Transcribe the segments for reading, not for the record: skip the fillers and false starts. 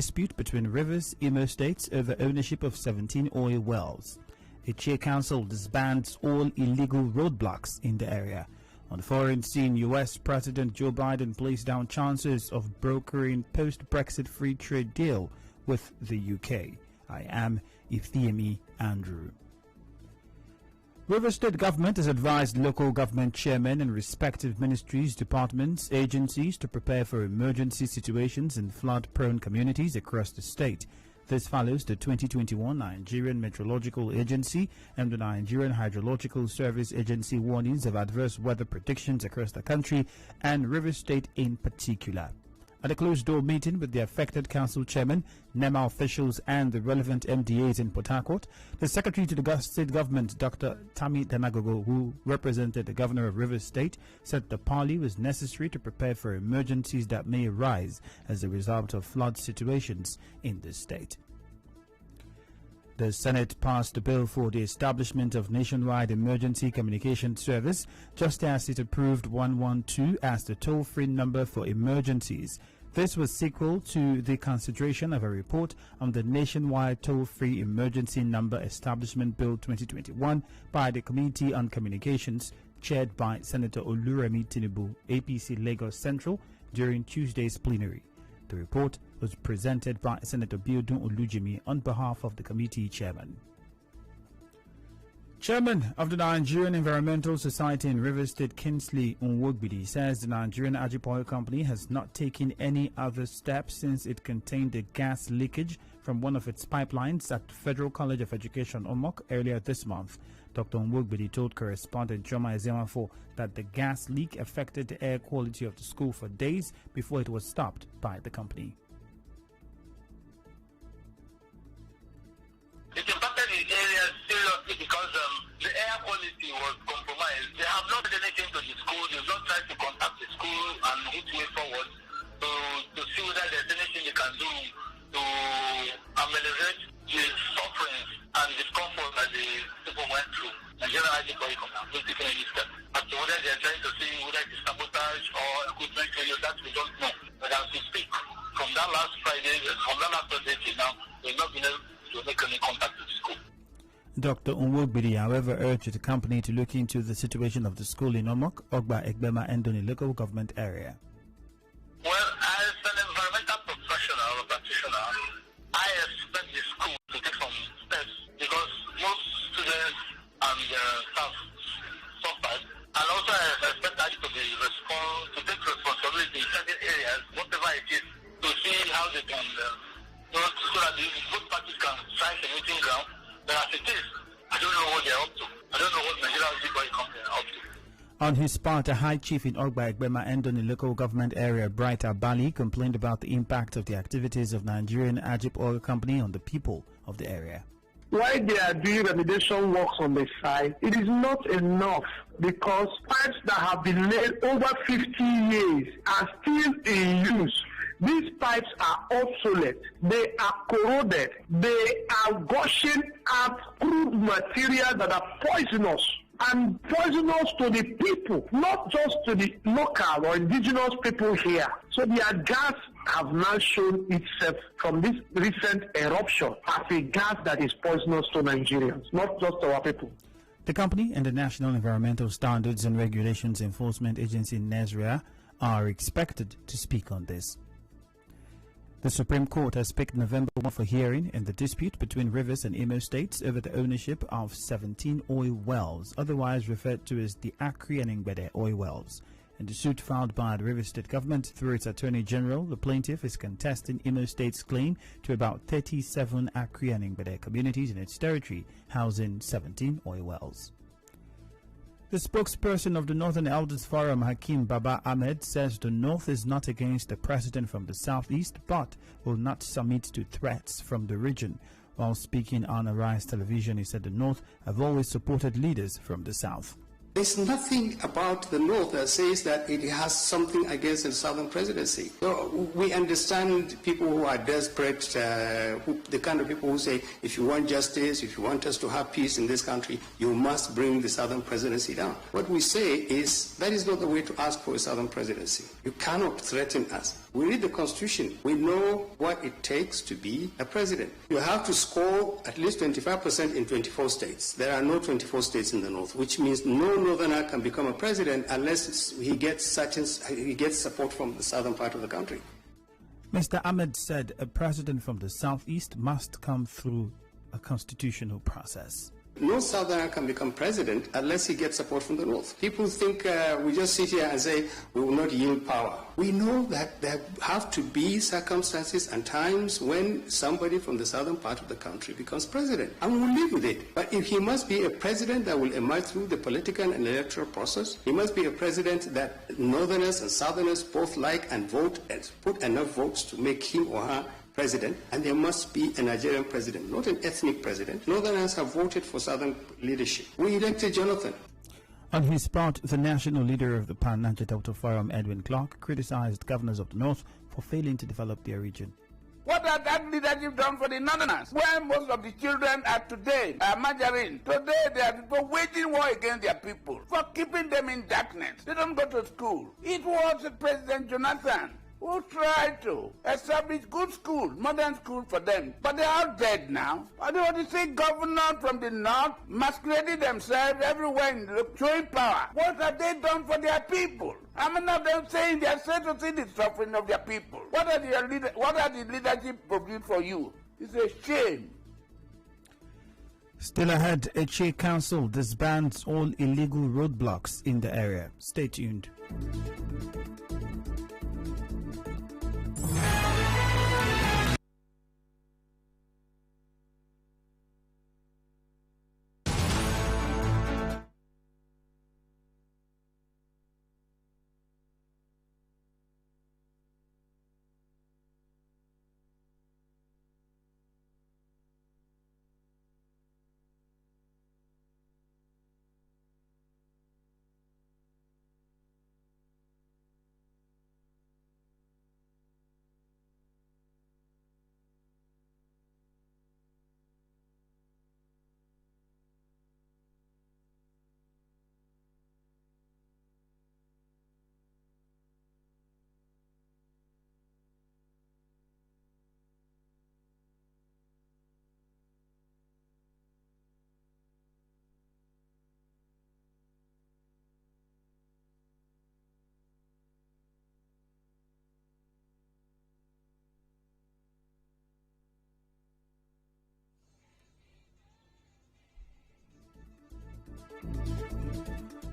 dispute between Rivers, Imo states over ownership of 17 oil wells. A chair council disbands all illegal roadblocks in the area. On the foreign scene, U.S. President Joe Biden placed down chances of brokering post-Brexit free trade deal with the UK. I am Ifiemi Andrew. Rivers State Government has advised local government chairmen and respective ministries, departments, agencies to prepare for emergency situations in flood-prone communities across the state. This follows the 2021 Nigerian Meteorological Agency and the Nigerian Hydrological Service Agency warnings of adverse weather predictions across the country and Rivers State in particular. At a closed-door meeting with the affected council chairman, NEMA officials and the relevant MDAs in Port Harcourt, the Secretary to the State Government, Dr. Tami Danagogo, who represented the Governor of Rivers State, said the parley was necessary to prepare for emergencies that may arise as a result of flood situations in the state. The Senate passed a bill for the establishment of Nationwide Emergency Communication Service, just as it approved 112 as the toll-free number for emergencies. This was sequel to the consideration of a report on the Nationwide Toll-Free Emergency Number Establishment Bill 2021 by the Committee on Communications, chaired by Senator Oluremi Tinubu, APC Lagos Central, during Tuesday's plenary. The report was presented by Senator Biodun Olujimi on behalf of the committee chairman. Chairman of the Nigerian Environmental Society in Rivers State, Kingsley Nwogbidi, says the Nigerian Ajip Oil Company has not taken any other steps since it contained a gas leakage from one of its pipelines at Federal College of Education, Omok, earlier this month. Dr. Nwogbidi told correspondent Joma Ezemafo that the gas leak affected the air quality of the school for days before it was stopped by the company. It impacted the area seriously because the air quality was compromised. They have not done anything to the school. They have not tried to contact the school and which way forward to see whether there's anything they can do to ameliorate the suffering and discomfort that the people went through. Nigerian Ajip Oil Company has not taken any step. As to whether they are trying to see whether it is sabotage or equipment failure, that we don't know. But as we speak, from that last Friday, from that last Thursday till now, we've not been able to make any contact with the school. Dr. Nwogbidi, however, urged the company to look into the situation of the school in Omok, Ogba, Egbema, and Doni local government area. Well, as an environmental professional or practitioner, I expect the school to take some steps because most students and staff suffered, and also I expect that to take responsibility in certain areas, whatever it is, to see how they can, so that both parties can strike a meeting ground. But as it is, I don't know what they're up to. I don't know what Nigerian Ajip Oil Company are up to. On his part, a high chief in Ogba, Egbema, and Doni local government area, Bright Abali, complained about the impact of the activities of Nigerian Ajip Oil Company on the people of the area. While they are doing remediation works on the site, it is not enough because pipes that have been laid over 50 years are still in use. These pipes are obsolete, they are corroded, they are gushing out crude material that are poisonous. And poisonous to the people, not just to the local or indigenous people here. So their gas have now shown itself from this recent eruption as a gas that is poisonous to Nigerians, not just to our people. The company and the National Environmental Standards and Regulations Enforcement Agency, NESRA, are expected to speak on this. The Supreme Court has picked November 1 for hearing in the dispute between Rivers and Imo states over the ownership of 17 oil wells, otherwise referred to as the Akri and Ngbede oil wells. In the suit filed by the Rivers State Government through its Attorney General, the plaintiff is contesting Imo State's claim to about 37 Akri and Ngbede communities in its territory, housing 17 oil wells. The spokesperson of the Northern Elders Forum, Hakim Baba Ahmed, says the North is not against the president from the Southeast, but will not submit to threats from the region. While speaking on Arise Television, he said the North have always supported leaders from the South. There's nothing about the North that says that it has something against the Southern presidency. So we understand people who are desperate, the kind of people who say, if you want justice, if you want us to have peace in this country, you must bring the Southern presidency down. What we say is that is not the way to ask for a Southern presidency. You cannot threaten us. We read the Constitution. We know what it takes to be a president. You have to score at least 25% in 24 states. There are no 24 states in the North, which means no Northerner can become a president unless he gets support from the southern part of the country. Mr. Ahmed said a president from the Southeast must come through a constitutional process. No Southerner can become president unless he gets support from the North. People think we just sit here and say we will not yield power. We know that there have to be circumstances and times when somebody from the southern part of the country becomes president, and we'll live with it. But if he must be a president that will emerge through the political and electoral process, he must be a president that Northerners and Southerners both like and vote and put enough votes to make him or her president, and there must be a Nigerian president, not an ethnic president. Northerners have voted for Southern leadership. We elected Jonathan. On his part, the national leader of the Pan-Niger Delta Forum, Edwin Clark, criticized governors of the North for failing to develop their region. What has that leadership done for the Northerners? Where most of the children are today are margarine. Today they are people waging war against their people for keeping them in darkness. They don't go to school. It was President Jonathan who tried to establish good school, modern school for them. But they are dead now. I don't want to see governors from the North masquerading themselves everywhere in showing power. What have they done for their people? I mean, not them saying they are set to see the suffering of their people. What are the leadership produced for you? It's a shame. Still ahead, a Che Council disbands all illegal roadblocks in the area. Stay tuned.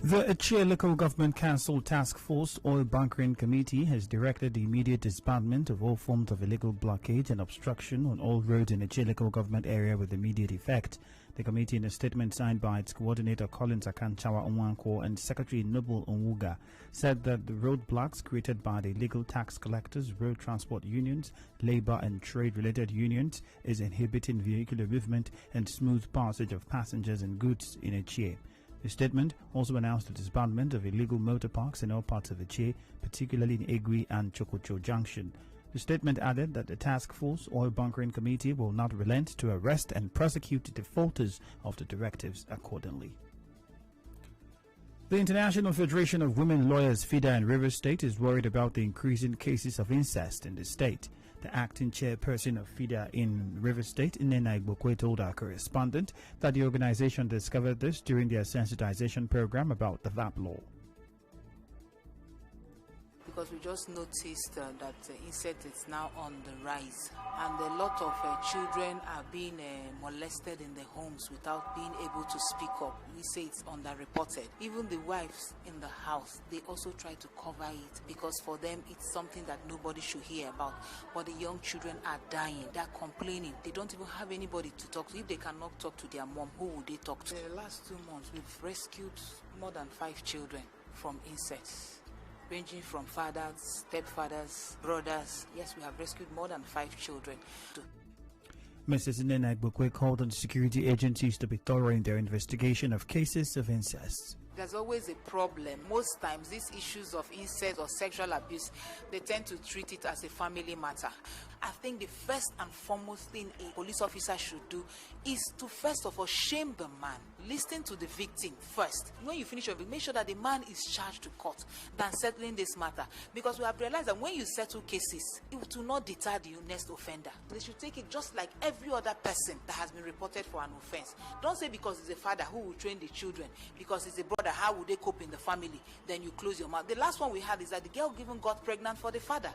The Achia Local Government Council Task Force Oil Bunkering Committee has directed the immediate disbandment of all forms of illegal blockage and obstruction on all roads in Achia Local Government area with immediate effect. The committee, in a statement signed by its coordinator Collins Akanchawa Onwanko and Secretary Noble Onwuga, said that the roadblocks created by the illegal tax collectors, road transport unions, labor and trade-related unions is inhibiting vehicular movement and smooth passage of passengers and goods in Achia. The statement also announced the disbandment of illegal motor parks in all parts of Achia, particularly in Egui and Chokocho Junction. The statement added that the Task Force Oil Bunkering Committee will not relent to arrest and prosecute the defaulters of the directives accordingly. The International Federation of Women Lawyers, FIDA, in Rivers State is worried about the increasing cases of incest in the state. The acting chairperson of FIDA in Rivers State, Nnenna Igbokwe, told our correspondent that the organization discovered this during their sensitization program about the VAP law. Because we just noticed that incest is now on the rise, and a lot of children are being molested in their homes without being able to speak up. We say it's underreported. Even the wives in the house, they also try to cover it because for them it's something that nobody should hear about. But the young children are dying, they're complaining, they don't even have anybody to talk to. If they cannot talk to their mom, who would they talk to? The last 2 months we've rescued more than 5 children from incest, ranging from fathers, stepfathers, brothers. Yes, we have rescued more than 5 children. Mrs. Nnenna Igbokwe called on security agencies to be thorough in their investigation of cases of incest. There's always a problem. Most times, these issues of incest or sexual abuse, they tend to treat it as a family matter. I think the first and foremost thing a police officer should do is to first of all shame the man. Listen to the victim first. When you finish your victim, make sure that the man is charged to court than settling this matter. Because we have realized that when you settle cases, it will not deter the next offender. They should take it just like every other person that has been reported for an offense. Don't say because it's a father who will train the children, because it's a brother, how would they cope in the family? Then you close your mouth. The last one we had is that the girl even got pregnant for the father.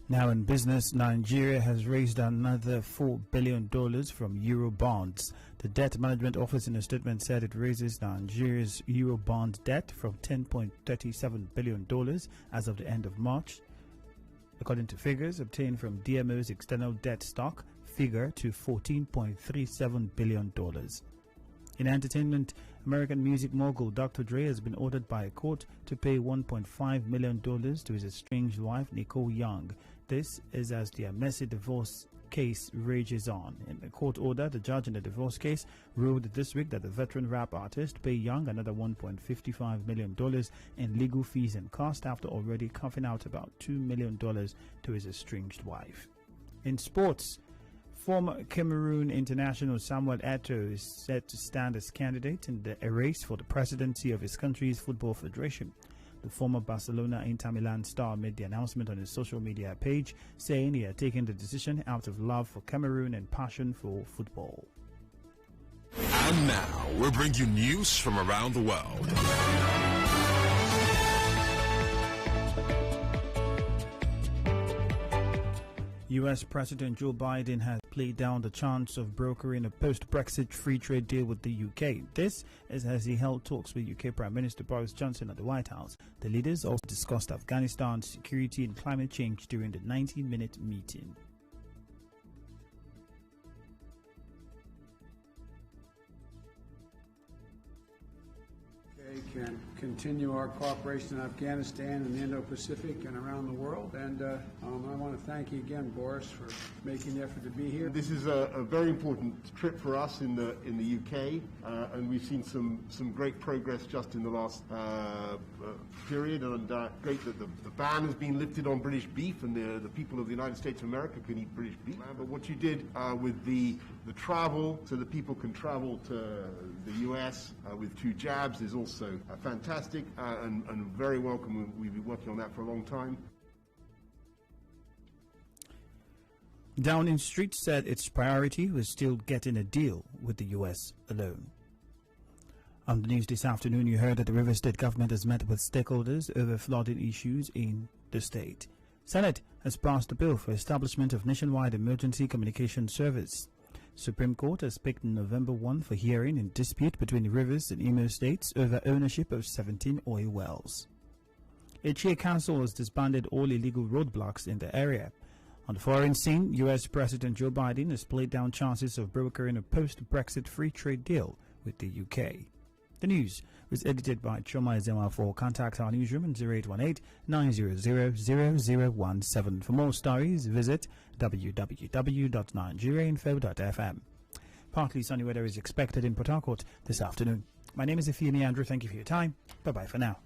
Now in business, Nigeria has raised another $4 billion from Euro bonds. The Debt Management Office in a statement said it raises Nigeria's Euro bond debt from $10.37 billion as of the end of March, according to figures obtained from DMO's external debt stock figure, to $14.37 billion. In entertainment, American music mogul Dr. Dre has been ordered by a court to pay $1.5 million to his estranged wife, Nicole Young. This is as their messy divorce case rages on. In the court order, the judge in the divorce case ruled this week that the veteran rap artist pay Young another $1.55 million in legal fees and costs after already coughing out about $2 million to his estranged wife. In sports, former Cameroon international Samuel Eto'o is set to stand as candidate in the race for the presidency of his country's football federation. The former Barcelona Inter Milan star made the announcement on his social media page, saying he had taken the decision out of love for Cameroon and passion for football. And now we'll bring you news from around the world. U.S. President Joe Biden has played down the chance of brokering a post-Brexit free trade deal with the UK. This is as he held talks with UK Prime Minister Boris Johnson at the White House. The leaders also discussed Afghanistan, security and climate change during the 90-minute meeting. Can continue our cooperation in Afghanistan and the Indo-Pacific and around the world. And I want to thank you again, Boris, for making the effort to be here. This is a very important trip for us in the UK, and we've seen some great progress just in the last period. And great that the ban has been lifted on British beef, and the people of the United States of America can eat British beef. But what you did with the travel, so that people can travel to the US with 2 jabs, is also fantastic and very welcome. We've been working on that for a long time. Downing Street said its priority was still getting a deal with the U.S. alone. On the news this afternoon, you heard that the Rivers State government has met with stakeholders over flooding issues in the state. Senate has passed a bill for establishment of nationwide emergency communication service. Supreme Court has picked November 1 for hearing in dispute between the Rivers and Imo states over ownership of 17 oil wells. A Chair Council has disbanded all illegal roadblocks in the area. On the foreign scene, U.S. President Joe Biden has played down chances of brokering a post-Brexit free trade deal with the UK. The news was edited by Choma Ezema. Contact our newsroom in 0818-900-0017. For more stories, visit www.nigeriainfo.fm. Partly sunny weather is expected in Port Harcourt this afternoon. My name is Ifiemi Andrew. Thank you for your time. Bye-bye for now.